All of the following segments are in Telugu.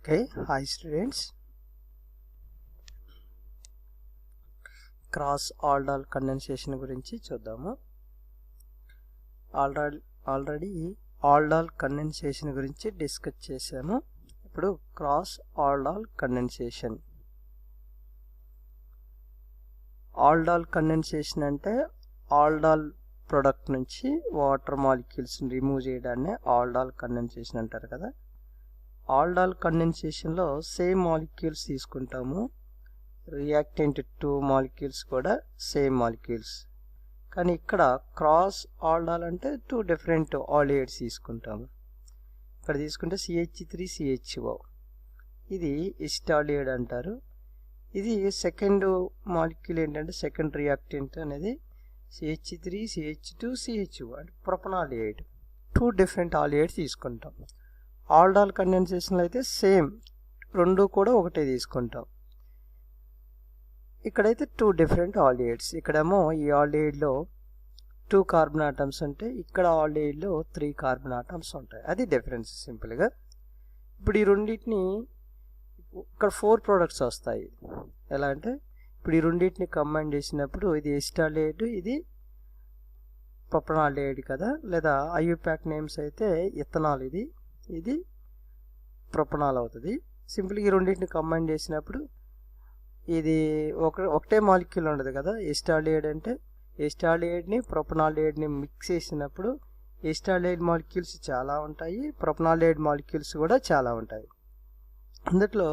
Okay, hi students. Cross aldol condensation గురించి చూద్దాము. ఆల్రెడీ ఆల్డాల్ కండెన్సేషన్ గురించి డిస్కస్ చేశాము. ఇప్పుడు cross aldol condensation. Aldol condensation అంటే ఆల్డాల్ ప్రొడక్ట్ నుంచి వాటర్ మాలిక్యూల్స్ రిమూవ్ చేయడాన్ని ఆల్డాల్ కండెన్సేషన్ అంటారు కదా. ఆల్డాల్ కండెన్సేషన్లో సేమ్ మాలిక్యూల్స్ తీసుకుంటాము. రియాక్టెంట్ 2 మాలిక్యూల్స్ కూడా సేమ్ మాలిక్యూల్స్. కానీ ఇక్కడ క్రాస్ ఆల్డాల్ అంటే 2 డిఫరెంట్ ఆల్డిహైడ్స్ తీసుకుంటాము. ఇక్కడ తీసుకుంటే CH3CHO, ఇది ఇస్టాల్డిహైడ్ అంటారు. ఇది సెకండ్ మాలిక్యూల్ ఏంటంటే సెకండ్ రియాక్టెంట్ అనేది CH3CH2CHO అంటే ప్రొపనాల్డిహైడ్. 2 డిఫరెంట్ ఆల్డిహైడ్స్ తీసుకుంటాం. ఆల్డాల్ కండెన్సేషన్లో అయితే సేమ్ రెండు కూడా ఒకటే తీసుకుంటాం. ఇక్కడైతే 2 డిఫరెంట్ ఆల్డిహైడ్స్. ఇక్కడేమో ఈ ఆల్డిహైడ్లో 2 కార్బన్ ఆటమ్స్ ఉంటాయి, ఇక్కడ ఆల్డిహైడ్లో 3 కార్బన్ ఆటమ్స్ ఉంటాయి. అది డిఫరెన్స్ సింపుల్గా. ఇప్పుడు ఈ రెండింటిని ఇక్కడ 4 ప్రోడక్ట్స్ వస్తాయి. ఎలా అంటే ఇప్పుడు ఈ రెండింటిని కంబైన్ చేసినప్పుడు ఇది ఎస్టాల్డిహైడ్, ఇది ప్రొపనాల్డిహైడ్ కదా, లేదా ఐయుపాక్ నేమ్స్ అయితే ఇథనాల్, ఇది ప్రొపనాల్ అవుతుంది. సింపుల్గా ఈ రెండింటిని కంబైన్ చేసినప్పుడు ఇది ఒకటే మాలిక్యూల్ ఉండదు కదా. ఎస్టాల్డిహైడ్ అంటే ఎస్టాల్డిహైడ్ని ప్రొపనాల్డిహైడ్ని మిక్స్ చేసినప్పుడు ఎస్టాల్డిహైడ్ మాలిక్యూల్స్ చాలా ఉంటాయి, ప్రొపనాల్డిహైడ్ మాలిక్యూల్స్ కూడా చాలా ఉంటాయి. అందులో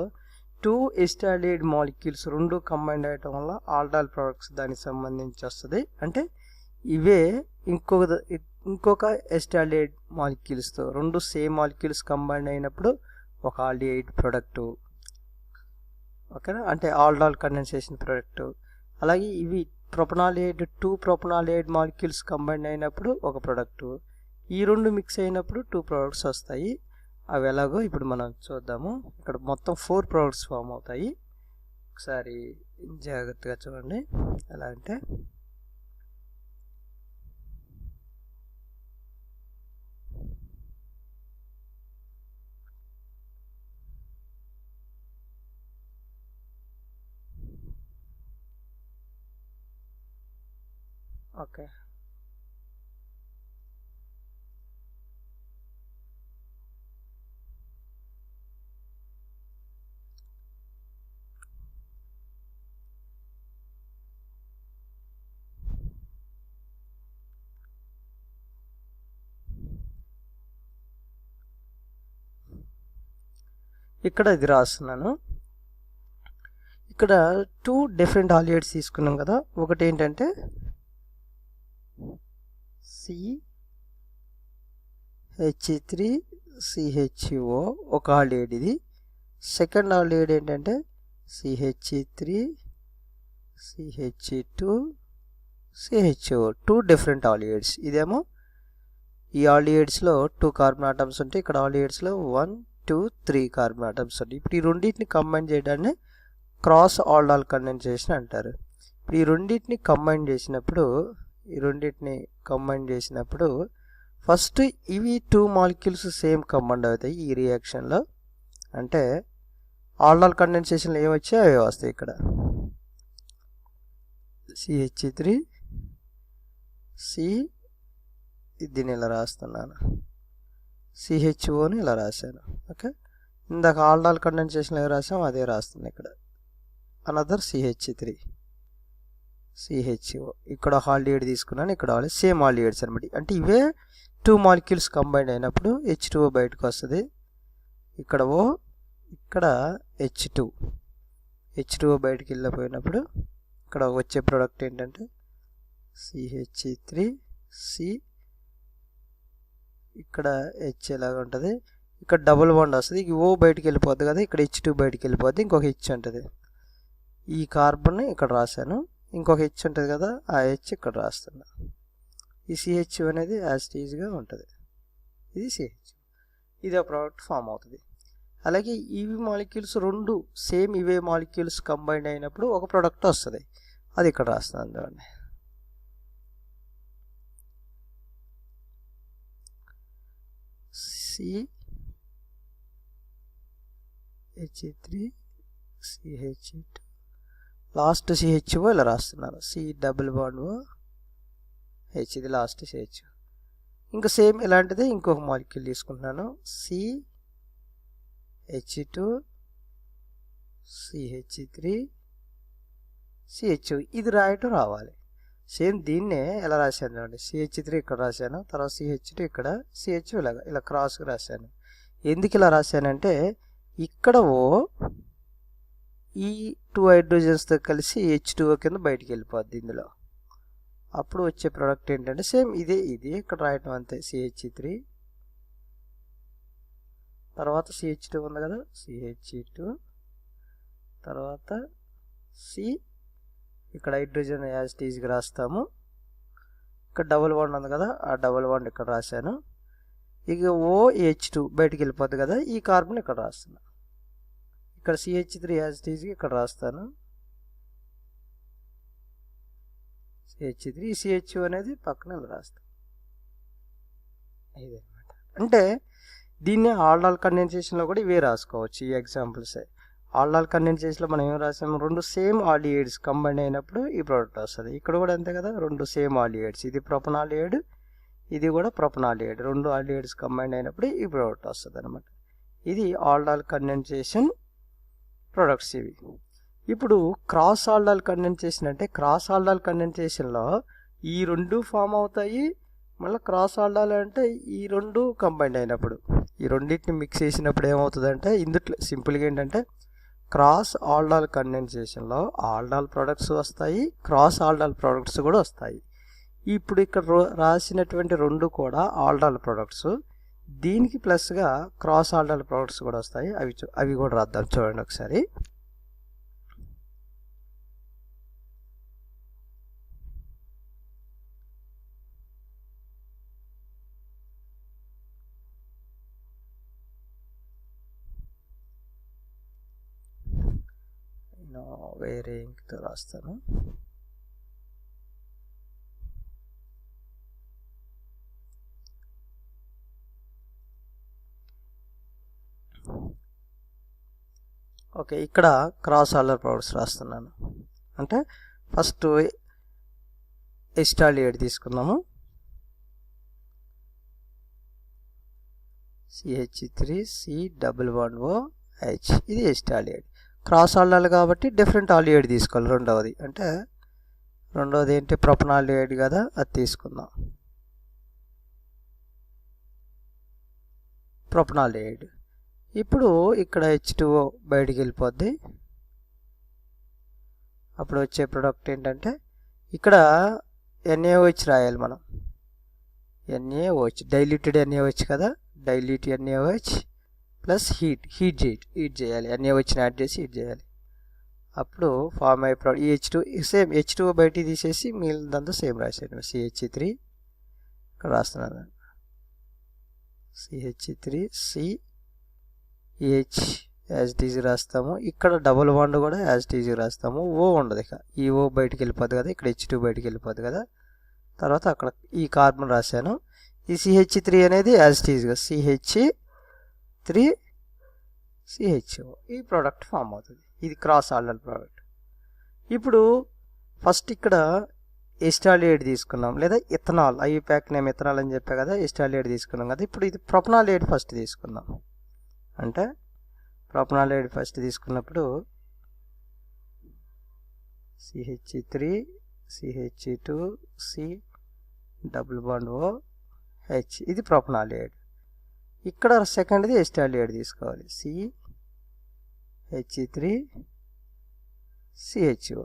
2 ఎస్టాల్డిహైడ్ మాలిక్యూల్స్ రెండు కంబైండ్ అయ్యటం వల్ల ఆల్డాల్ ప్రొడక్ట్స్ దానికి సంబంధించి వస్తుంది. అంటే ఇవే ఇంకొక ఎస్టాల్డిహైడ్ మాలిక్యూల్స్తో రెండు సేమ్ మాలిక్యూల్స్ కంబైండ్ అయినప్పుడు ఒక ఆల్డిహైడ్ ప్రొడక్టు. ఓకేనా, అంటే ఆల్డాల్ కండెన్సేషన్ ప్రొడక్ట్. అలాగే ఇవి ప్రొపనాల్డిహైడ్ 2 ప్రొపనాల్డిహైడ్ మాలిక్యూల్స్ కంబైండ్ అయినప్పుడు ఒక ప్రొడక్టు. ఈ రెండు మిక్స్ అయినప్పుడు 2 ప్రొడక్ట్స్ వస్తాయి. అవి ఎలాగో ఇప్పుడు మనం చూద్దాము. ఇక్కడ మొత్తం 4 ప్రొడక్ట్స్ ఫామ్ అవుతాయి. ఒకసారి జాగ్రత్తగా చూడండి. ఎలా అంటే ఓకే, ఇక్కడ ఇది రాస్తున్నాను. ఇక్కడ 2 డిఫరెంట్ ఆల్డిహైడ్స్ తీసుకున్నాం కదా. ఒకటి ఏంటంటే CH3CHO ఒక ఆల్డిహైడ్. ఇది సెకండ్ ఆల్డిహైడ్ ఏంటంటే CH3CH2CHO 2 డిఫరెంట్ ఆల్డిహైడ్స్. ఇదేమో ఈ ఆల్డిహైడ్స్లో 2 కార్బన్ ఆటమ్స్ ఉంటాయి, ఇక్కడ ఆల్డిహైడ్స్లో 1, 2, 3 కార్బన్ ఆటమ్స్ ఉంటాయి. ఇప్పుడు ఈ రెండింటిని కంబైన్ చేయడాన్ని క్రాస్ ఆల్డాల్ కండెన్సేషన్ అంటారు. ఇప్పుడు ఈ రెండింటిని కంబైన్ చేసినప్పుడు ఫస్ట్ ఇవి 2 మాలిక్యూల్స్ సేమ్ కంబైండ్ అవుతాయి ఈ రియాక్షన్లో. అంటే ఆల్డాల్ కండెన్సేషన్లో ఏమొచ్చాయో అవే వస్తాయి. ఇక్కడ CH3C, దీన్ని ఇలా రాస్తున్నాను, CHOని ఇలా రాశాను. ఓకే, ఇందాక ఆల్డాల్ కండెన్సేషన్లో ఏం రాసాము అదే రాస్తున్నాను. ఇక్కడ అనదర్ CH3CHO, ఇక్కడ ఆల్డిహైడ్ తీసుకున్నాను, ఇక్కడ సేమ్ ఆల్డిహైడ్స్ అనమాట. అంటే ఇవే 2 మాలిక్యూల్స్ కంబైండ్ అయినప్పుడు H2O బయటకు వస్తుంది. ఇక్కడ O, ఇక్కడ H2O బయటకు వెళ్ళిపోయినప్పుడు ఇక్కడ వచ్చే ప్రోడక్ట్ ఏంటంటే CH3C, ఇక్కడ H ఎలాగ ఉంటుంది, ఇక్కడ డబుల్ బాండ్ వస్తుంది. O బయటికి వెళ్ళిపోద్ది కదా, ఇక్కడ H2 బయటికి వెళ్ళిపోద్ది, ఇంకొక H ఉంటుంది. ఈ కార్బన్ ఇక్కడ రాశాను, ఇంకొక H ఉంటుంది కదా, ఆ H ఇక్కడ రాస్తున్నా. ఈ CHO అనేది యాజ్ ఇట్ ఈజ్గా ఉంటుంది. ఇది CHO, ఇది ఒక ప్రోడక్ట్ ఫామ్ అవుతుంది. అలాగే ఇవి మాలిక్యూల్స్ రెండు సేమ్ ఇవే మాలిక్యూల్స్ కంబైండ్ అయినప్పుడు ఒక ప్రోడక్ట్ వస్తుంది. అది ఇక్కడ రాస్తున్నాను చూడండి. CH3 CH2 లాస్ట్ CHO ఇలా రాస్తున్నాను. C double bond O H, ఇది లాస్ట్ CH. ఇంకా సేమ్ ఇలాంటిదే ఇంకొక మాలిక్యూల్ తీసుకుంటున్నాను. CH2 CH3 CHO, ఇది రాయటం రావాలి. సేమ్ దీన్నే ఎలా రాశాను చూడండి. CH3 ఇక్కడ రాశాను, తర్వాత CH2 ఇక్కడ, CHO ఇలా క్రాస్గా రాశాను. ఎందుకు ఇలా రాశానంటే ఇక్కడ ఓ ఈ 2 హైడ్రోజన్స్తో కలిసి H2O కింద బయటికి వెళ్ళిపోద్ది ఇందులో. అప్పుడు వచ్చే ప్రోడక్ట్ ఏంటంటే సేమ్ ఇది ఇక్కడ రాయటం అంతే. CH3 తర్వాత CH2 ఉంది కదా, CH2 తర్వాత C, ఇక్కడ హైడ్రోజన్ యాజ్ ఇట్ ఈజ్గా రాస్తాము. ఇక్కడ డబుల్ బాండ్ ఉంది కదా, ఆ డబుల్ బాండ్ ఇక్కడ రాశాను. ఇక OH2 బయటికి వెళ్ళిపోద్ది కదా, ఈ కార్బన్ ఇక్కడ రాస్తున్నా. ఇక్కడ CH3 యాజ్ ఇట్ ఈజ్గా ఇక్కడ రాస్తాను. CH3 CHO అనేది పక్కన రాస్తాం. ఇదన్నమాట. అంటే దీన్ని ఆల్డాల్ కండెన్సేషన్లో కూడా ఇవే రాసుకోవచ్చు. ఈ ఎగ్జాంపుల్సే ఆల్డాల్ కండెన్సేషన్లో మనం ఏం రాసాము, 2 సేమ్ ఆల్డిహైడ్స్ కంబైన్ అయినప్పుడు ఈ ప్రోడక్ట్ వస్తుంది. ఇక్కడ కూడా అంతే కదా, 2 సేమ్ ఆల్డిహైడ్స్, ఇది ప్రొపనాల్డిహైడ్, ఇది కూడా ప్రొపనాల్డిహైడ్, 2 ఆల్డిహైడ్స్ కంబైన్ అయినప్పుడు ఈ ప్రోడక్ట్ వస్తుంది అనమాట. ఇది ఆల్డాల్ కండెన్సేషన్ ప్రొడక్ట్స్ ఇవి. ఇప్పుడు క్రాస్ ఆల్డాల్ కండెన్సేషన్ అంటే క్రాస్ ఆల్డాల్ కండెన్సేషన్లో ఈ 2 ఫామ్ అవుతాయి. మళ్ళీ క్రాస్ ఆల్డాల్ అంటే ఈ 2 కంబైన్ అయినప్పుడు, ఈ రెండింటిని మిక్స్ చేసినప్పుడు ఏమవుతుందంటే ఇందుట్లో సింపుల్గా ఏంటంటే క్రాస్ ఆల్డాల్ కండెన్సేషన్లో ఆల్డాల్ ప్రొడక్ట్స్ వస్తాయి, క్రాస్ ఆల్డాల్ ప్రొడక్ట్స్ కూడా వస్తాయి. ఇప్పుడు ఇక్కడ రాసినటువంటి 2 కూడా ఆల్డాల్ ప్రొడక్ట్స్, దీనికి ప్లస్గా క్రాస్ ఆల్డాల్ ప్రొడక్ట్స్ కూడా వస్తాయి. అవి కూడా రాద్దాం చూడండి ఒకసారి. వేరే ఇంక్తో రాస్తాను. ఓకే, ఇక్కడ క్రాస్ ఆల్డాల్ ప్రొడక్ట్స్ రాస్తున్నాను. అంటే ఫస్ట్ ఎస్టాలియేట్ తీసుకున్నాము, CH3 C double bond O H, ఇది ఎస్టాలియేట్. క్రాస్ ఆల్డాల్ కాబట్టి డిఫరెంట్ ఆల్డిహైడ్ తీసుకోవాలి. రెండవది ఏంటి, ప్రొపనాల్డిహైడ్ కదా, అది తీసుకుందాం. ప్రొపనాల్డిహైడ్. ఇప్పుడు ఇక్కడ H2O బయటికి వెళ్ళిపోద్ది. అప్పుడు వచ్చే ప్రోడక్ట్ ఏంటంటే ఇక్కడ NaOH రాయాలి మనం. NaOH డైల్యూటెడ్ NaOH కదా, డైల్యూట్ NaOH ప్లస్ హీట్ చేయాలి. NaOHని యాడ్ చేసి హీట్ చేయాలి. అప్పుడు ఫామ్ అయ్యే ప్రోడక్ట్ ఈ సేమ్ H2O బయటికి తీసేసి మిగిలినంతా సేమ్ రాసేయండి. CH3 ఇక్కడ రాస్తున్నాను, CH3 C H as it is రాస్తాము. ఇక్కడ డబుల్ బాండ్ కూడా యాజ్ ఇట్ ఈజ్ రాస్తాము. O ఉండదు, ఇక ఈ O బయటికి వెళ్ళిపోద్ది కదా, ఇక్కడ H2 బయటికి వెళ్ళిపోద్ది కదా. తర్వాత అక్కడ ఈ కార్బన్ రాశాను. ఈ CH3 అనేది యాజ్ ఇట్ ఈజ్గా CH3 CHO, ఈ ప్రోడక్ట్ ఫామ్ అవుతుంది. ఇది క్రాస్ ఆల్డాల్ ప్రోడక్ట్. ఇప్పుడు ఫస్ట్ ఇక్కడ ఎస్టాలియేట్ తీసుకున్నాం, లేదా ఇథనాల్, ఐయుప్యాక్ నేమ్ ఇథనాల్ అని చెప్పా కదా, ఎస్టాలియేట్ తీసుకున్నాం కదా. ఇప్పుడు ఇది ప్రొపనాల్డిహైడ్ ఫస్ట్ తీసుకుందాం. అంటే ప్రొపనాల్డిహైడ్ ఫస్ట్ తీసుకున్నప్పుడు CH3 CH2 C double bond O H, ఇది ప్రొపనాల్డిహైడ్. ఇక్కడ సెకండ్ది ఎస్టాలియేట్ తీసుకోవాలి, CH3 CHO.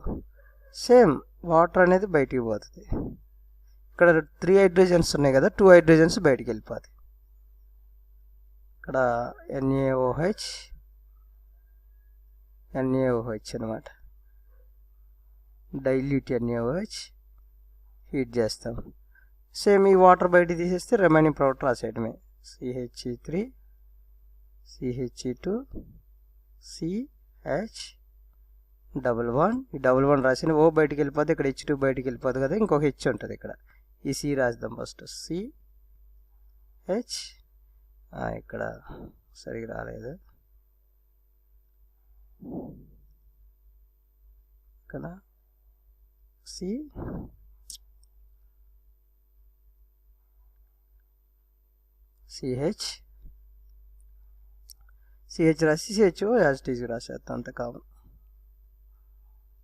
సేమ్ వాటర్ అనేది బయటికి పోతుంది. ఇక్కడ 3 హైడ్రోజన్స్ ఉన్నాయి కదా, 2 హైడ్రోజన్స్ బయటికి వెళ్ళిపోతాయి. ఇక్కడ NaOH అనమాట, డైల్యూట్ NaOH హీట్ చేస్తాం. సేమ్ ఈ వాటర్ బయటికి తీసేస్తే రిమైనింగ్ ప్రోడక్ట్ రాసేయడమే. CH3 CH2 CH double bond, ఈ డబుల్ బాండ్ రాసిన O బయటికి వెళ్ళిపోతే ఇక్కడ H2 బయటికి వెళ్ళిపోతుంది కదా, ఇంకొక H ఉంటుంది ఇక్కడ. ఈ C రాద్దాం ఫస్ట్, CH, ఇక్కడ సరిగ్గా రాలేదు, ఇక్కడ CH రాసి CHO యాజ్ ఇట్ ఈజ్ రాసేస్తాం, అంత కామన్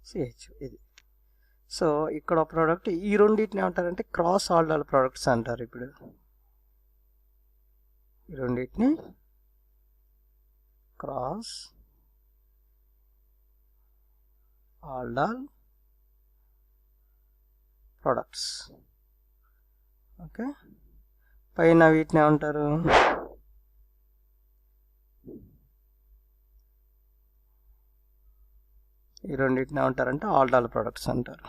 CHO ఇది. సో ఇక్కడ ప్రోడక్ట్ ఈ రెండింటిని ఏమంటారంటే క్రాస్ ఆల్డాల్ ప్రోడక్ట్స్ అంటారు. ఇప్పుడు ఈ రెండింటిని క్రాస్ ఆల్డాల్ ప్రొడక్ట్స్. ఓకే, పైన వీటిని ఏమంటారు, ఈ రెండింటిని ఏమంటారంటే ఆల్డాల్ ప్రొడక్ట్స్ అంటారు.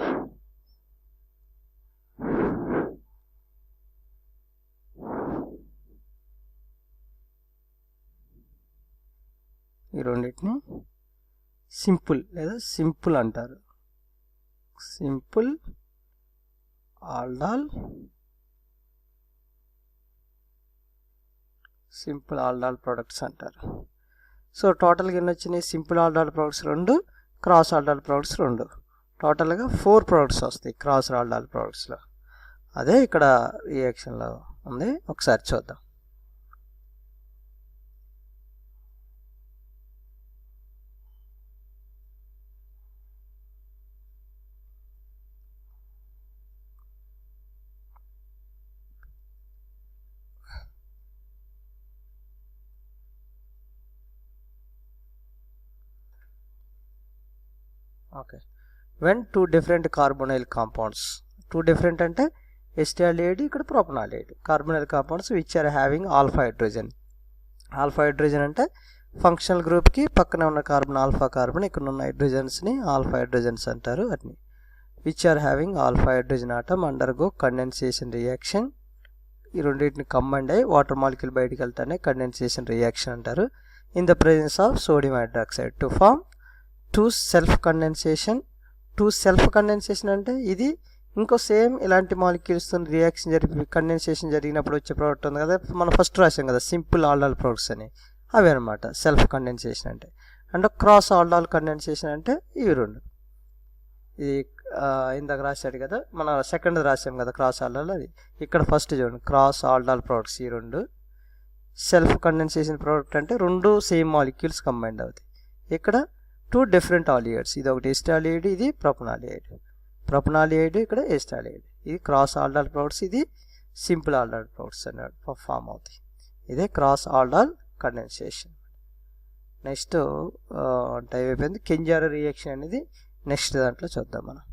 ఈ రెండింటిని సింపుల్ లేదా సింపుల్ అంటారు. సింపుల్ ఆల్డాల్ ప్రొడక్ట్స్ అంటారు. సో టోటల్గా ఎన్ని వచ్చినాయి, simple aldol products 2, cross aldol products 2, టోటల్గా 4 ప్రొడక్ట్స్ వస్తాయి క్రాస్ ఆల్డాల్ ప్రొడక్ట్స్లో. అదే ఇక్కడ రియాక్షన్లో ఉంది, ఒకసారి చూద్దాం. Okay, when 2 different carbonyl compounds, 2 different అంటే ఎస్టిఆల్డిహైడ్, ఇక్కడ propanaldehyde, carbonyl compounds which are having alpha hydrogen. Alpha hydrogen అంటే ఫంక్షనల్ గ్రూప్కి పక్కన ఉన్న కార్బన్ ఆల్ఫా కార్బన్, ఇక్కడ ఉన్న హైడ్రోజన్స్ని ఆల్ఫా హైడ్రోజన్స్ అంటారు. వాటిని which are having alpha hydrogen atom undergo condensation reaction. ఈ రెండింటిని కంబైండ్ అయ్యి వాటర్ మాలిక్యూల్ బయటికి వెళ్తానే కండెన్సేషన్ రియాక్షన్ అంటారు. In the presence of sodium hydroxide to form 2 self condensation. 2 self condensation అంటే ఇది ఇంకో సేమ్ ఇలాంటి మాలిక్యూల్స్తో రియాక్షన్ కండెన్సేషన్ జరిగినప్పుడు వచ్చే ప్రోడక్ట్ ఉంది కదా, మనం ఫస్ట్ రాసాం కదా సింపుల్ ఆల్డాల్ ప్రొడక్ట్స్ అని, అవి అనమాట సెల్ఫ్ కండెన్సేషన్ అంటే. అండ్ క్రాస్ ఆల్డాల్ కండెన్సేషన్ అంటే ఇవి 2. ఇది ఇందాక రాశాడు కదా, మన సెకండ్ రాసాం కదా క్రాస్ ఆల్డాల్, అది ఇక్కడ ఫస్ట్ చూడండి క్రాస్ ఆల్డాల్ ప్రొడక్ట్స్. ఈ 2 సెల్ఫ్ కండెన్సేషన్ ప్రోడక్ట్ అంటే 2 సేమ్ మాలిక్యూల్స్ కంబైండ్ అవుతాయి. ఇక్కడ 2 different ఆల్డిహైడ్స్, ఇది ఒకటి ఎస్టాల్డిహైడ్, ఇది ప్రొపనాల్డిహైడ్, ఇక్కడ ఎస్టాల్డిహైడ్. ఇది క్రాస్ ఆల్డాల్ ప్రొడక్ట్స్, ఇది సింపుల్ ఆల్డాల్ ప్రొడక్ట్స్ అన్నట్టు ఫామ్ అవుతాయి. ఇదే cross aldol condensation. Next type అయిపోయింది కెంజారో రియాక్షన్ అనేది నెక్స్ట్ దాంట్లో చూద్దాం మనం.